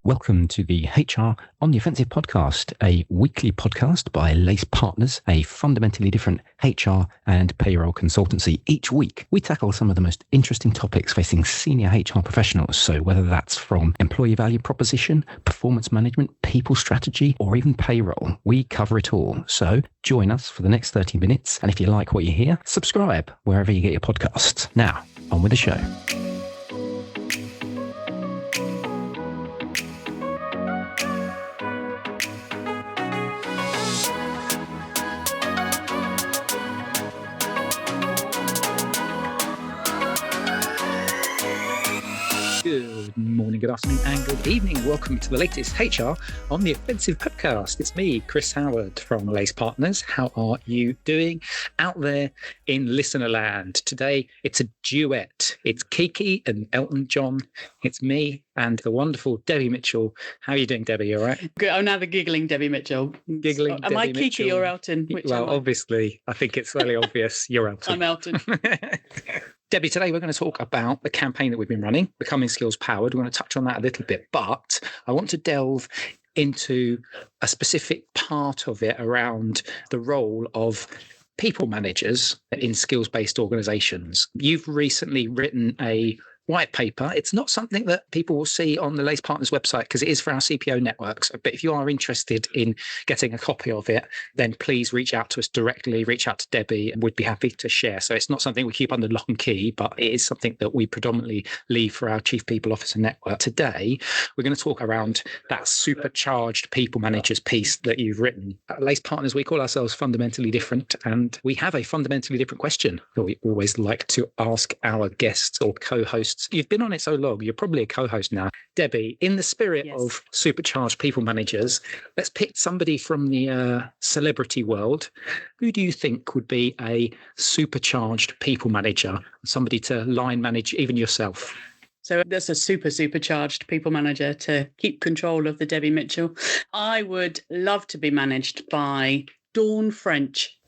Welcome to the HR on the Offensive podcast, a weekly podcast by Lace Partners, a fundamentally different HR and payroll consultancy. Each week, we tackle some of the most interesting topics facing senior HR professionals. So whether that's from employee value proposition, performance management, people strategy, or even payroll, we cover it all. So join us for the next 30 minutes. And if you like what you hear, subscribe wherever you get your podcasts. Now, on with the show. Good morning, good afternoon, and good evening. Welcome to the latest HR on the Offensive podcast. It's me, Chris Howard from Lace Partners. How are you doing out there in listener land? Today, it's a duet. It's Kiki and Elton John. It's me and the wonderful Debbie Mitchell. How are you doing, Debbie? You all right? Good. I'm now the giggling Debbie Mitchell. Giggling Am I Debbie Kiki Mitchell. or Elton? Well, obviously, I think it's fairly obvious you're Elton. I'm Elton. Debbie, today we're going to talk about the campaign that we've been running, Becoming Skills Powered. We're going to touch on that a little bit, but I want to delve into a specific part of it around the role of people managers in skills-based organizations. You've recently written a white paper. It's not something that people will see on the Lace Partners website because it is for our CPO networks. But if you are interested in getting a copy of it, then please reach out to us directly, reach out to Debbie, and we'd be happy to share. So it's not something we keep under lock and key, but it is something that we predominantly leave for our Chief People Officer network. Today, we're going to talk around that supercharged people managers piece that you've written. At Lace Partners, we call ourselves fundamentally different, and we have a fundamentally different question that we always like to ask our guests or co-hosts. You've been on it so long, you're probably a co-host now. Debbie, in the spirit of supercharged people managers, let's pick somebody from the celebrity world. Who do you think would be a supercharged people manager? Somebody to line manage even yourself? So that's a supercharged people manager to keep control of the Debbie Mitchell. I would love to be managed by Dawn French.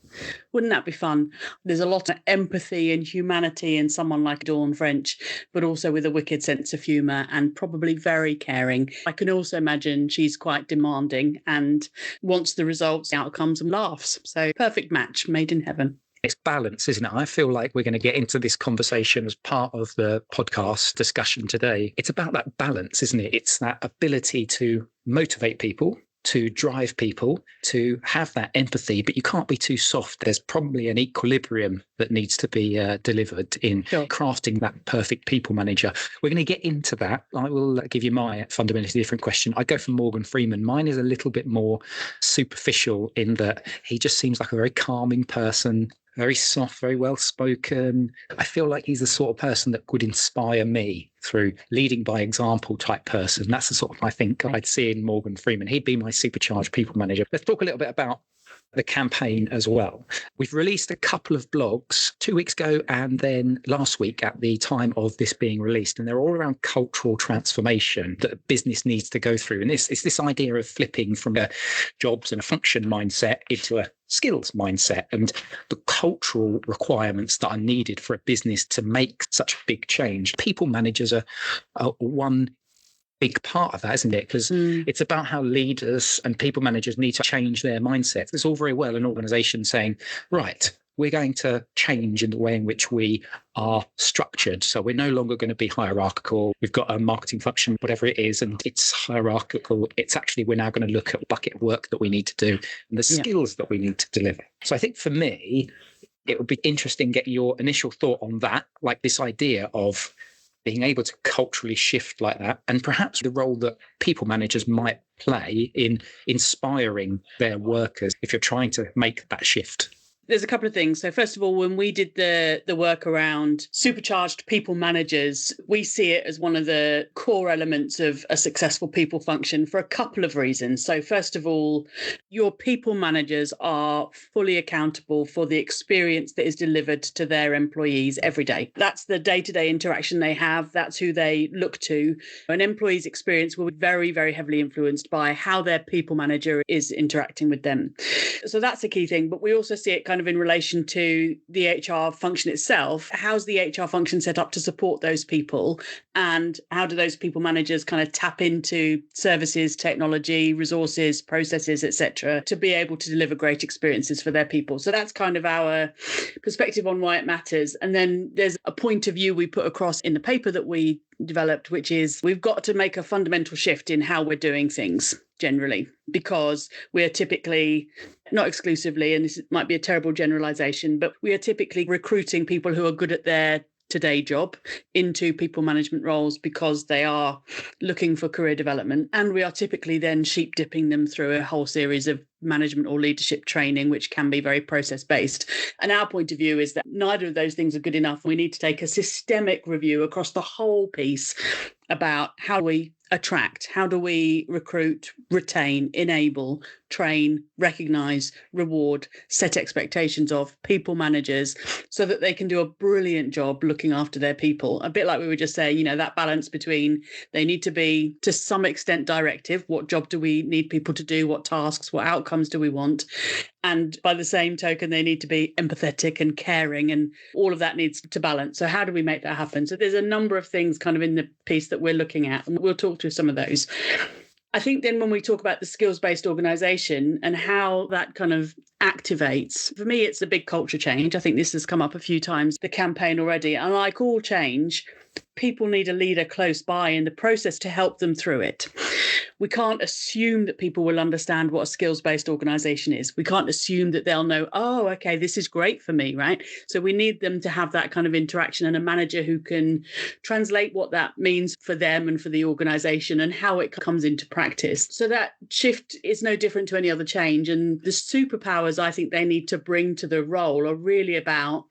Wouldn't that be fun? There's a lot of empathy and humanity in someone like Dawn French, but also with a wicked sense of humour and probably very caring. I can also imagine she's quite demanding and wants the results, outcomes and laughs. So perfect match, made in heaven. It's balance, isn't it? I feel like we're going to get into this conversation as part of the podcast discussion today. It's about that balance, isn't it? It's that ability to motivate people, to drive people, to have that empathy, but you can't be too soft. There's probably an equilibrium that needs to be delivered in crafting that perfect people manager. We're going to get into that. I will give you my fundamentally different question. I go for Morgan Freeman. Mine is a little bit more superficial in that he just seems like a very calming person, very soft, very well spoken. I feel like he's the sort of person that would inspire me through leading by example type person. That's the sort of, I think, I'd see in Morgan Freeman. He'd be my supercharged people manager. Let's talk a little bit about the campaign as well. We've released a couple of blogs 2 weeks ago and then last week at the time of this being released, and they're all around cultural transformation that a business needs to go through. And it's this idea of flipping from a jobs and a function mindset into a skills mindset and the cultural requirements that are needed for a business to make such a big change. People managers are one big part of that, isn't it? Because it's about how leaders and people managers need to change their mindsets. It's all very well an organization saying, right, we're going to change in the way in which we are structured. So we're no longer going to be hierarchical. We've got a marketing function, whatever it is, and it's hierarchical. It's actually, we're now going to look at the bucket of work that we need to do and the skills that we need to deliver. So I think for me, it would be interesting to get your initial thought on that, like this idea of being able to culturally shift like that, and perhaps the role that people managers might play in inspiring their workers if you're trying to make that shift. There's a couple of things. So first of all, when we did the work around supercharged people managers, we see it as one of the core elements of a successful people function for a couple of reasons. So first of all, your people managers are fully accountable for the experience that is delivered to their employees every day. That's the day-to-day interaction they have. That's who they look to. An employee's experience will be very, very heavily influenced by how their people manager is interacting with them. So that's a key thing. But we also see it kind kind of in relation to the HR function itself, how's the HR function set up to support those people? And how do those people managers kind of tap into services, technology, resources, processes, etc., to be able to deliver great experiences for their people? So that's kind of our perspective on why it matters. And then there's a point of view we put across in the paper that we developed, which is we've got to make a fundamental shift in how we're doing things generally, because we're typically, not exclusively, and this might be a terrible generalization, but we are typically recruiting people who are good at their today job into people management roles because they are looking for career development. And we are typically then sheep dipping them through a whole series of management or leadership training, which can be very process based. And our point of view is that neither of those things are good enough. We need to take a systemic review across the whole piece about how we attract, how do we recruit, retain, enable, train, recognize, reward, set expectations of people managers so that they can do a brilliant job looking after their people. A bit like we were just saying, that balance between they need to be to some extent directive. What job do we need people to do? What tasks, what outcomes do we want? And by the same token, they need to be empathetic and caring, and all of that needs to balance. So how do we make that happen? So there's a number of things kind of in the piece that we're looking at, and we'll talk through some of those. I think then when we talk about the skills-based organisation and how that kind of activates, for me, it's a big culture change. I think this has come up a few times, the campaign already. And like all change, people need a leader close by in the process to help them through it. We can't assume that people will understand what a skills-based organisation is. We can't assume that they'll know, oh, okay, this is great for me, right? So we need them to have that kind of interaction and a manager who can translate what that means for them and for the organisation and how it comes into practice. So that shift is no different to any other change. And the superpowers I think they need to bring to the role are really about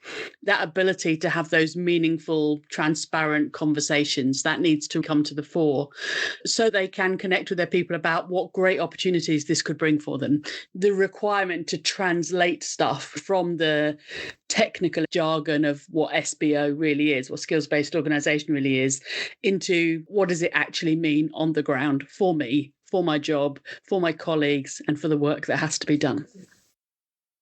that ability to have those meaningful, transparent conversations. That needs to come to the fore so they can connect with their people about what great opportunities this could bring for them. The requirement to translate stuff from the technical jargon of what SBO really is, what skills-based organisation really is, into what does it actually mean on the ground for me, for my job, for my colleagues, and for the work that has to be done.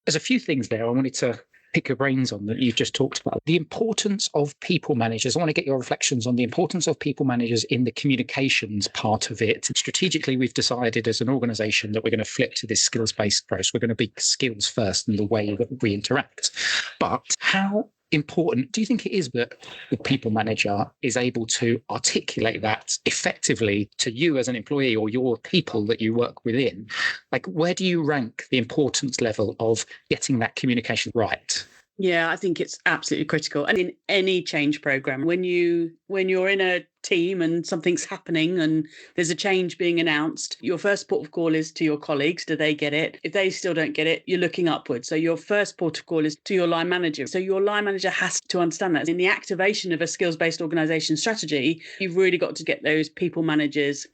There's a few things there I wanted to pick your brains on that you've just talked about. The importance of people managers. I want to get your reflections on the importance of people managers in the communications part of it. Strategically, we've decided as an organisation that we're going to flip to this skills-based approach. We're going to be skills first in the way that we interact. But how important do you think it is that the people manager is able to articulate that effectively to you as an employee or your people that you work within? Like, where do you rank the importance level of getting that communication right? Yeah, I think it's absolutely critical. And in any change program, when you're in a team and something's happening and there's a change being announced, your first port of call is to your colleagues. Do they get it? If they still don't get it, you're looking upwards. So your first port of call is to your line manager. So your line manager has to understand that. In the activation of a skills-based organisation strategy, you've really got to get those people managers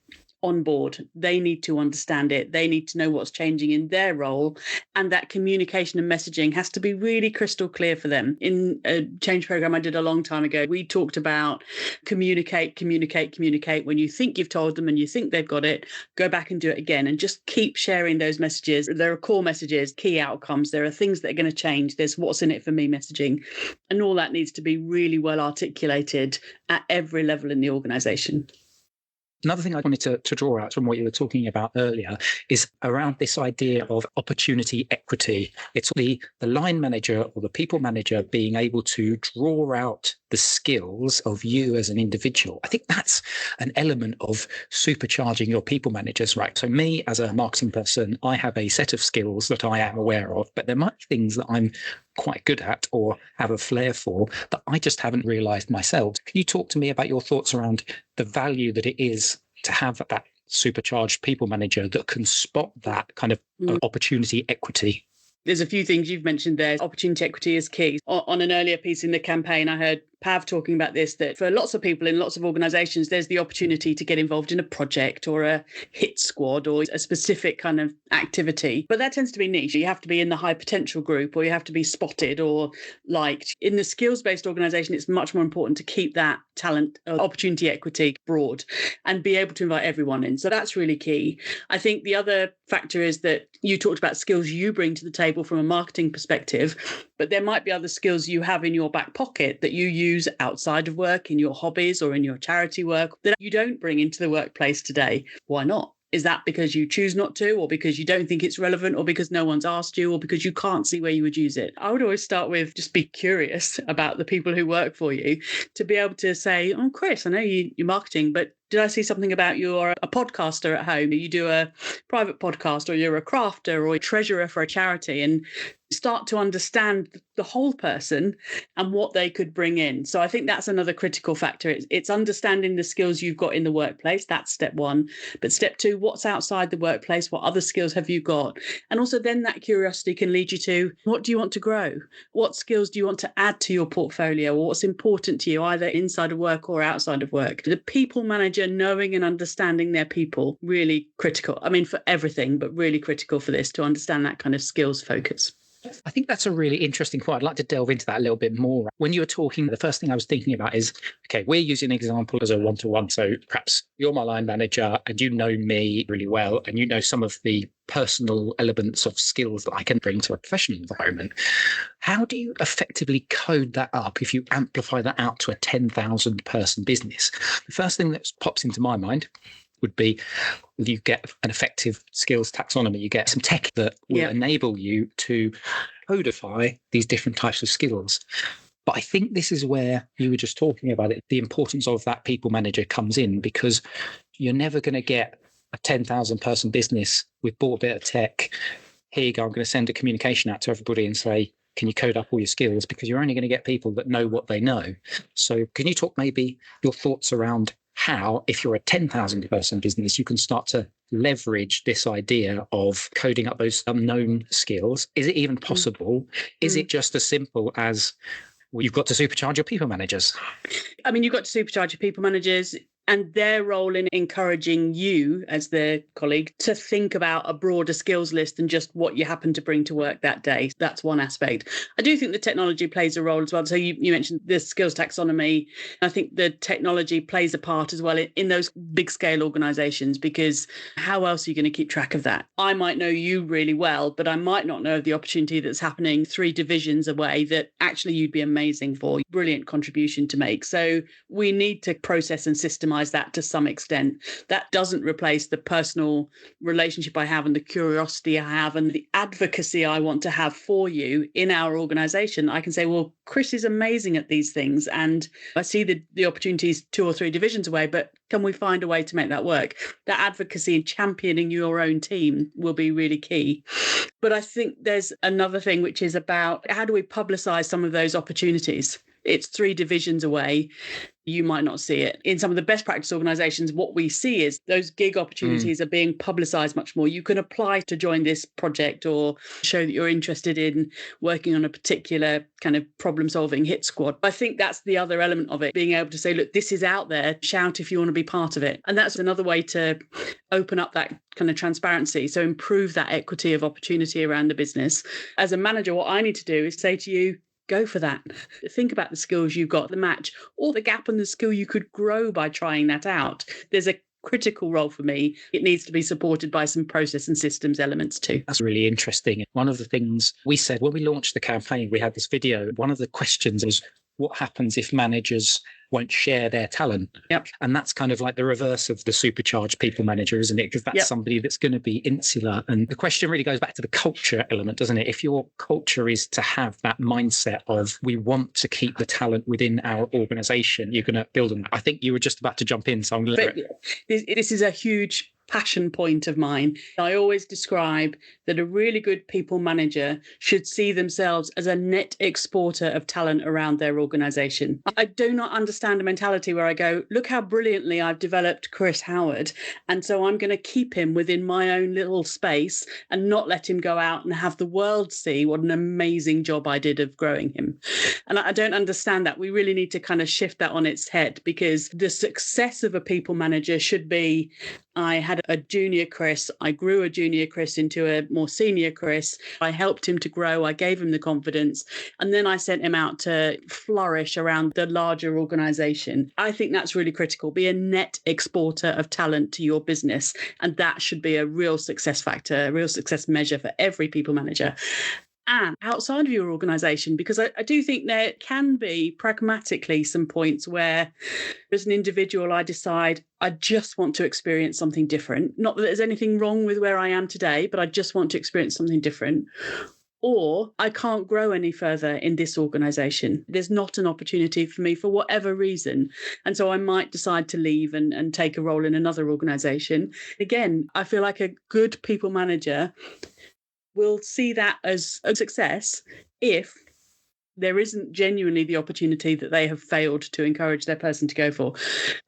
on board. They need to understand it. They need to know what's changing in their role. And that communication and messaging has to be really crystal clear for them. In a change program I did a long time ago, we talked about communicate. When you think you've told them and you think they've got it, go back and do it again and just keep sharing those messages. There are core messages, key outcomes. There are things that are going to change. There's what's in it for me messaging. And all that needs to be really well articulated at every level in the organisation. Another thing I wanted to draw out from what you were talking about earlier is around this idea of opportunity equity. It's the line manager or the people manager being able to draw out the skills of you as an individual. I think that's an element of supercharging your people managers, right? So me as a marketing person, I have a set of skills that I am aware of, but there might be things that I'm quite good at or have a flair for that I just haven't realized myself. Can you talk to me about your thoughts around the value that it is to have that supercharged people manager that can spot that kind of opportunity equity? There's a few things you've mentioned there. Opportunity equity is key. On an earlier piece in the campaign, I heard Pav talking about this, that for lots of people in lots of organizations, there's the opportunity to get involved in a project or a hit squad or a specific kind of activity. But that tends to be niche. You have to be in the high potential group, or you have to be spotted or liked. In the skills-based organization, it's much more important to keep that talent opportunity equity broad and be able to invite everyone in. So that's really key. I think the other factor is that you talked about skills you bring to the table from a marketing perspective, but there might be other skills you have in your back pocket that you use outside of work, in your hobbies or in your charity work, that you don't bring into the workplace today. Why not? Is that because you choose not to, or because you don't think it's relevant, or because no one's asked you, or because you can't see where you would use it? I would always start with just be curious about the people who work for you, to be able to say, oh, Chris, I know you're marketing, but did I see something about you're a podcaster at home? You do a private podcast, or you're a crafter or a treasurer for a charity, and start to understand the whole person and what they could bring in. So I think that's another critical factor. It's understanding the skills you've got in the workplace. That's step one. But step two, what's outside the workplace? What other skills have you got? And also then that curiosity can lead you to, what do you want to grow? What skills do you want to add to your portfolio? Or what's important to you, either inside of work or outside of work? The people manager knowing and understanding their people, really critical. I mean, for everything, but really critical for this, to understand that kind of skills focus. I think that's a really interesting point. I'd like to delve into that a little bit more. When you were talking, the first thing I was thinking about is, okay, we're using an example as a one-to-one. So perhaps you're my line manager and you know me really well, and you know some of the personal elements of skills that I can bring to a professional environment. How do you effectively code that up if you amplify that out to a 10,000 person business? The first thing that pops into my mind would be you get an effective skills taxonomy. You get some tech that will enable you to codify these different types of skills. But I think this is where you were just talking about it. The importance of that people manager comes in, because you're never going to get a 10,000 person business with bought a bit of tech. Here you go, I'm going to send a communication out to everybody and say, can you code up all your skills? Because you're only going to get people that know what they know. So can you talk maybe your thoughts around how, if you're a 10,000 person business, you can start to leverage this idea of coding up those unknown skills? Is it even possible? Is it just as simple as, well, you've got to supercharge your people managers? I mean, you've got to supercharge your people managers and their role in encouraging you as their colleague to think about a broader skills list than just what you happen to bring to work that day. That's one aspect. I do think the technology plays a role as well. So you mentioned the skills taxonomy. I think the technology plays a part as well in those big scale organizations, because how else are you going to keep track of that? I might know you really well, but I might not know of the opportunity that's happening 3 divisions away that actually you'd be amazing for. Brilliant contribution to make. So we need to process and systemize that to some extent. That doesn't replace the personal relationship I have and the curiosity I have and the advocacy I want to have for you in our organization. I can say, well, Chris is amazing at these things, and I see the opportunities 2 or 3 divisions away, but can we find a way to make that work? That advocacy and championing your own team will be really key. But I think there's another thing, which is about how do we publicize some of those opportunities? It's 3 divisions away. You might not see it. In some of the best practice organizations, what we see is those gig opportunities are being publicized much more. You can apply to join this project or show that you're interested in working on a particular kind of problem solving hit squad. I think that's the other element of it, being able to say, look, this is out there, shout if you want to be part of it. And that's another way to open up that kind of transparency. So improve that equity of opportunity around the business. As a manager, what I need to do is say to you, go for that. Think about the skills you've got, the match, or the gap and the skill you could grow by trying that out. There's a critical role for me. It needs to be supported by some process and systems elements too. That's really interesting. One of the things we said when we launched the campaign, we had this video. One of the questions was, what happens if managers won't share their talent? Yep. And that's kind of like the reverse of the supercharged people manager, isn't it? Because that's somebody that's going to be insular. And the question really goes back to the culture element, doesn't it? If your culture is to have that mindset of, we want to keep the talent within our organization, you're going to build on that. I think you were just about to jump in, so I'm going to... This is a huge passion point of mine. I always describe that a really good people manager should see themselves as a net exporter of talent around their organization. I do not understand a mentality where I go, look how brilliantly I've developed Chris Howard, and so I'm going to keep him within my own little space and not let him go out and have the world see what an amazing job I did of growing him. And I don't understand that. We really need to kind of shift that on its head, because the success of a people manager should be, I had a junior Chris, I grew a junior Chris into a more senior Chris, I helped him to grow, I gave him the confidence, and then I sent him out to flourish around the larger organization. I think that's really critical. Be a net exporter of talent to your business, and that should be a real success factor, a real success measure for every people manager. And outside of your organisation, because I do think there can be pragmatically some points where, as an individual, I decide I just want to experience something different. Not that there's anything wrong with where I am today, but I just want to experience something different. Or I can't grow any further in this organisation. There's not an opportunity for me for whatever reason. And so I might decide to leave and take a role in another organisation. Again, I feel like a good people manager will see that as a success if there isn't genuinely the opportunity that they have failed to encourage their person to go for.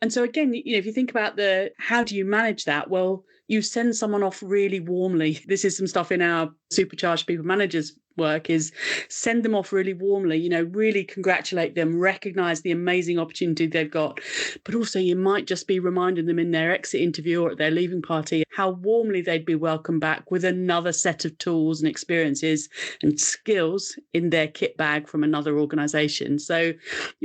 And so again, if you think about how do you manage that? Well, you send someone off really warmly. This is some stuff in our supercharged people managers work, is send them off really warmly, really congratulate them, recognize the amazing opportunity they've got. But also you might just be reminding them in their exit interview or at their leaving party how warmly they'd be welcomed back with another set of tools and experiences and skills in their kit bag from another organization. So,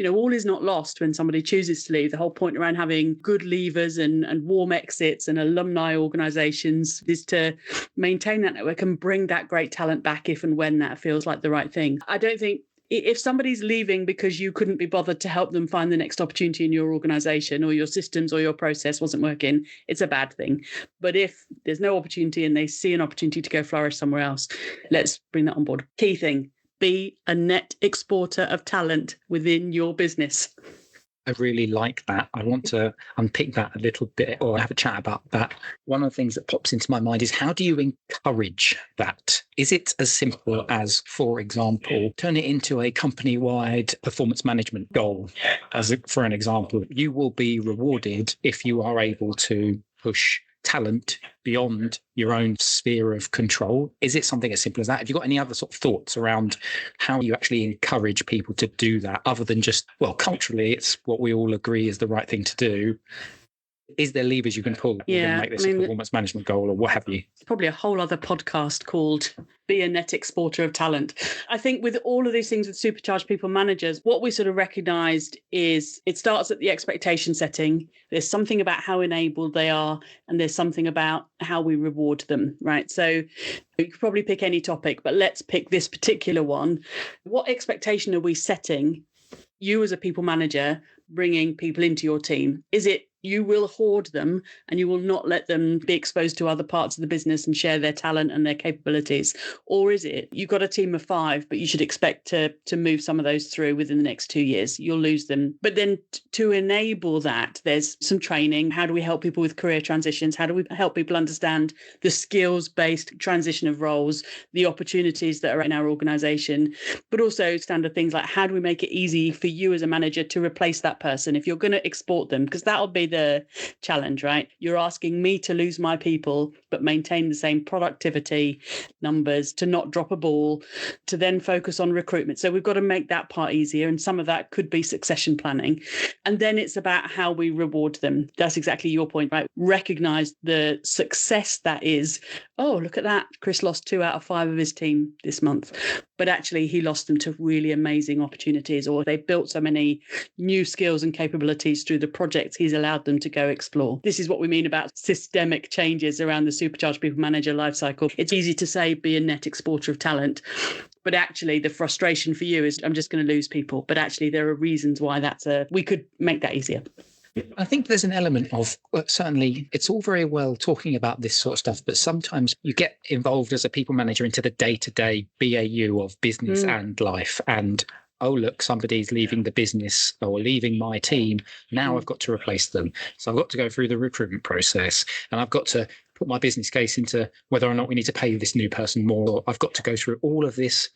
all is not lost when somebody chooses to leave. The whole point around having good leavers and warm exits and alumni organizations is to maintain that network and bring that great talent back if and when that feels like the right thing. I don't think if somebody's leaving because you couldn't be bothered to help them find the next opportunity in your organization, or your systems or your process wasn't working, it's a bad thing. But if there's no opportunity and they see an opportunity to go flourish somewhere else, let's bring that on board. Key thing, be a net exporter of talent within your business. I really like that. I want to unpick that a little bit, or have a chat about that. One of the things that pops into my mind is, how do you encourage that? Is it as simple as, for example, turn it into a company-wide performance management goal? For an example, you will be rewarded if you are able to push talent beyond your own sphere of control. Is it something as simple as that? Have you got any other sort of thoughts around how you actually encourage people to do that, other than just, well, culturally, it's what we all agree is the right thing to do? Is there levers you can pull to make this a performance management goal, or what have you? Probably a whole other podcast called Be a Net Exporter of Talent. I think with all of these things with supercharged people managers, what we sort of recognised is it starts at the expectation setting. There's something about how enabled they are, and there's something about how we reward them, right? So you could probably pick any topic, but let's pick this particular one. What expectation are we setting, you as a people manager, bringing people into your team? Is it you will hoard them and you will not let them be exposed to other parts of the business and share their talent and their capabilities? Or is it you've got a team of 5, but you should expect to move some of those through within the next 2 years? You'll lose them. But then to enable that, there's some training. How do we help people with career transitions? How do we help people understand the skills-based transition of roles, the opportunities that are in our organization, but also standard things like, how do we make it easy for you as a manager to replace that person if you're going to export them? Because that'll be the challenge, right? You're asking me to lose my people, but maintain the same productivity numbers, to not drop a ball, to then focus on recruitment. So we've got to make that part easier. And some of that could be succession planning. And then it's about how we reward them. That's exactly your point, right? Recognize the success that is, oh, look at that. Chris lost 2 out of 5 of his team this month. But actually he lost them to really amazing opportunities, or they built so many new skills and capabilities through the projects he's allowed them to go explore. This is what we mean about systemic changes around the supercharged people manager lifecycle. It's easy to say be a net exporter of talent, but actually the frustration for you is I'm just going to lose people. But actually there are reasons why we could make that easier. I think there's an element of, certainly it's all very well talking about this sort of stuff, but sometimes you get involved as a people manager into the day-to-day BAU of business and life. And oh, look, somebody's leaving the business or leaving my team. Now I've got to replace them. So I've got to go through the recruitment process, and I've got to put my business case into whether or not we need to pay this new person more. I've got to go through all of this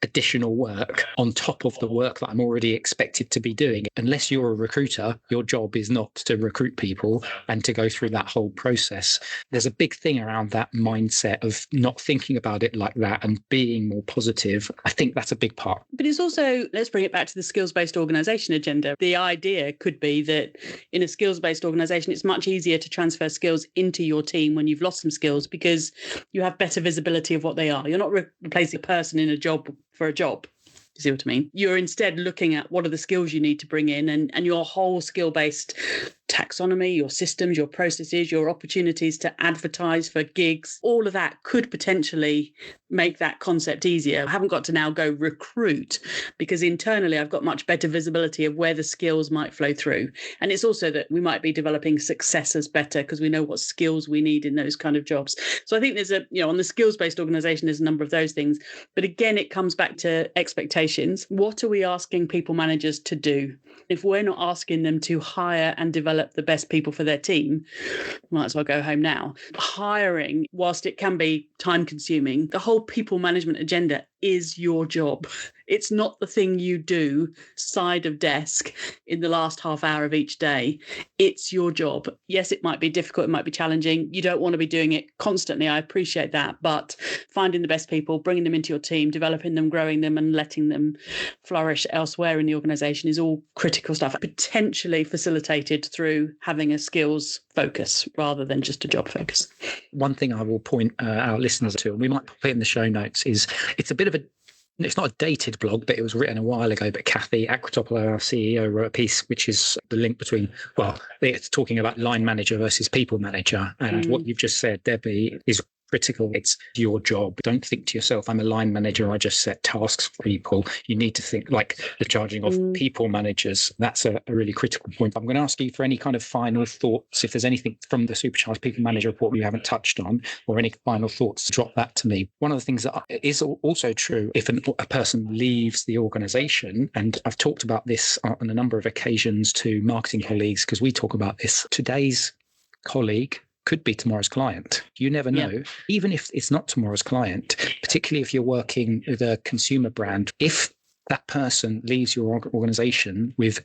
additional work on top of the work that I'm already expected to be doing. Unless you're a recruiter, your job is not to recruit people and to go through that whole process. There's a big thing around that mindset of not thinking about it like that and being more positive. I think that's a big part. But it's also, let's bring it back to the skills-based organisation agenda. The idea could be that in a skills-based organisation, it's much easier to transfer skills into your team when you've lost some skills because you have better visibility of what they are. You're not replacing a person in a job for a job. You see what I mean? You're instead looking at what are the skills you need to bring in, and your whole skill-based taxonomy, your systems, your processes, your opportunities to advertise for gigs, all of that could potentially make that concept easier. I haven't got to now go recruit because internally I've got much better visibility of where the skills might flow through. And it's also that we might be developing successors better because we know what skills we need in those kind of jobs. So I think there's on the skills-based organisation, there's a number of those things. But again, it comes back to expectations. What are we asking people managers to do? If we're not asking them to hire and develop the best people for their team, might as well go home now. Hiring, whilst it can be time consuming, the whole people management agenda is your job. It's not the thing you do side of desk in the last half hour of each day. It's your job. Yes, it might be difficult. It might be challenging. You don't want to be doing it constantly. I appreciate that. But finding the best people, bringing them into your team, developing them, growing them, and letting them flourish elsewhere in the organisation is all critical stuff, potentially facilitated through having a skills focus rather than just a job focus. One thing I will point our listeners to, and we might put it in the show notes, is it's not a dated blog, but it was written a while ago. But Kathy Aquatopoulos, our CEO, wrote a piece which is the link between, it's talking about line manager versus people manager. And what you've just said, Debbie, is critical. It's your job. Don't think to yourself, I'm a line manager, I just set tasks for people. You need to think like the charging of people managers. That's a really critical point. I'm going to ask you for any kind of final thoughts. If there's anything from the Supercharged People Manager report you haven't touched on, or any final thoughts, drop that to me. One of the things that is also true, if a person leaves the organization, and I've talked about this on a number of occasions to marketing colleagues, because we talk about this, today's colleague could be tomorrow's client. You never know. Yeah. Even if it's not tomorrow's client, particularly if you're working with a consumer brand, if that person leaves your organization with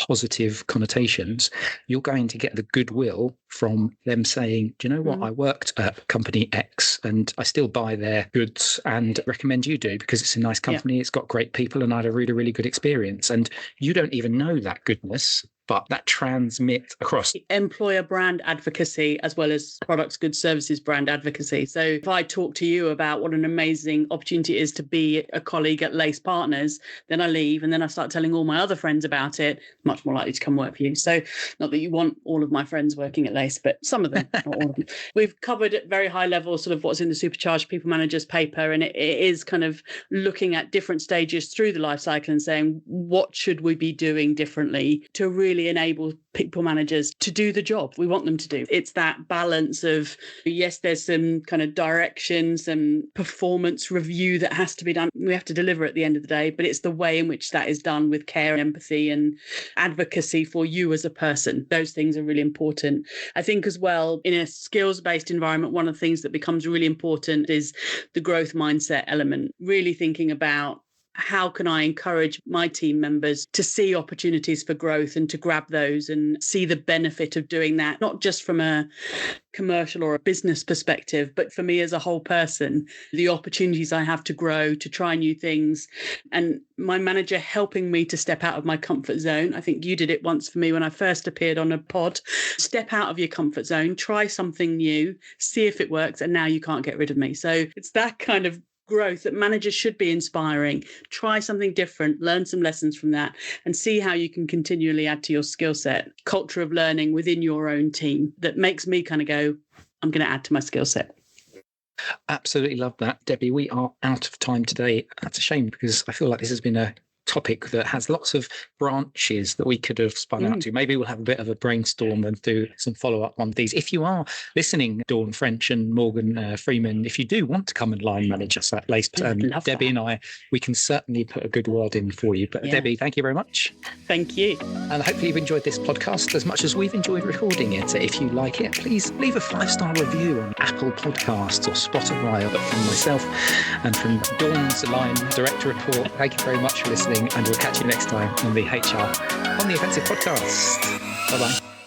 positive connotations, you're going to get the goodwill from them saying, do you know what, I worked at company X and I still buy their goods and recommend you do because it's a nice company, it's got great people and I had a really, really good experience. And you don't even know that goodness, but that transmits across. Employer brand advocacy as well as products, goods, services brand advocacy. So if I talk to you about what an amazing opportunity it is to be a colleague at Lace Partners, then I leave and then I start telling all my other friends about it, much more likely to come work for you. So not that you want all of my friends working at Lace, but some of them, not all of them. We've covered at very high level sort of what's in the Supercharged People Managers paper, and it is kind of looking at different stages through the life cycle and saying, what should we be doing differently to really enable people managers to do the job we want them to do. It's that balance of, yes, there's some kind of direction, some performance review that has to be done. We have to deliver at the end of the day, but it's the way in which that is done with care and empathy and advocacy for you as a person. Those things are really important. I think as well, in a skills-based environment, one of the things that becomes really important is the growth mindset element, really thinking about how can I encourage my team members to see opportunities for growth and to grab those and see the benefit of doing that, not just from a commercial or a business perspective, but for me as a whole person, the opportunities I have to grow, to try new things, and my manager helping me to step out of my comfort zone. I think you did it once for me when I first appeared on a pod. Step out of your comfort zone, try something new, see if it works, and now you can't get rid of me. So it's that kind of growth that managers should be inspiring. Try something different, learn some lessons from that, and see how you can continually add to your skill set. Culture of learning within your own team that makes me kind of go, I'm going to add to my skill set. Absolutely love that, Debbie. We are out of time today. That's a shame because I feel like this has been a topic that has lots of branches that we could have spun out to. Maybe we'll have a bit of a brainstorm and do some follow-up on these. If you are listening, Dawn French and Morgan Freeman, if you do want to come and line manage us at Laced, Debbie and I, we can certainly put a good word in for you. But Debbie, thank you very much. Thank you. And hopefully you've enjoyed this podcast as much as we've enjoyed recording it. If you like it, please leave a 5-star review on Apple Podcasts or Spotify. But from myself and from Dawn's Line Director Report, thank you very much for listening, and we'll catch you next time on the HR on the Offensive podcast. Bye-bye.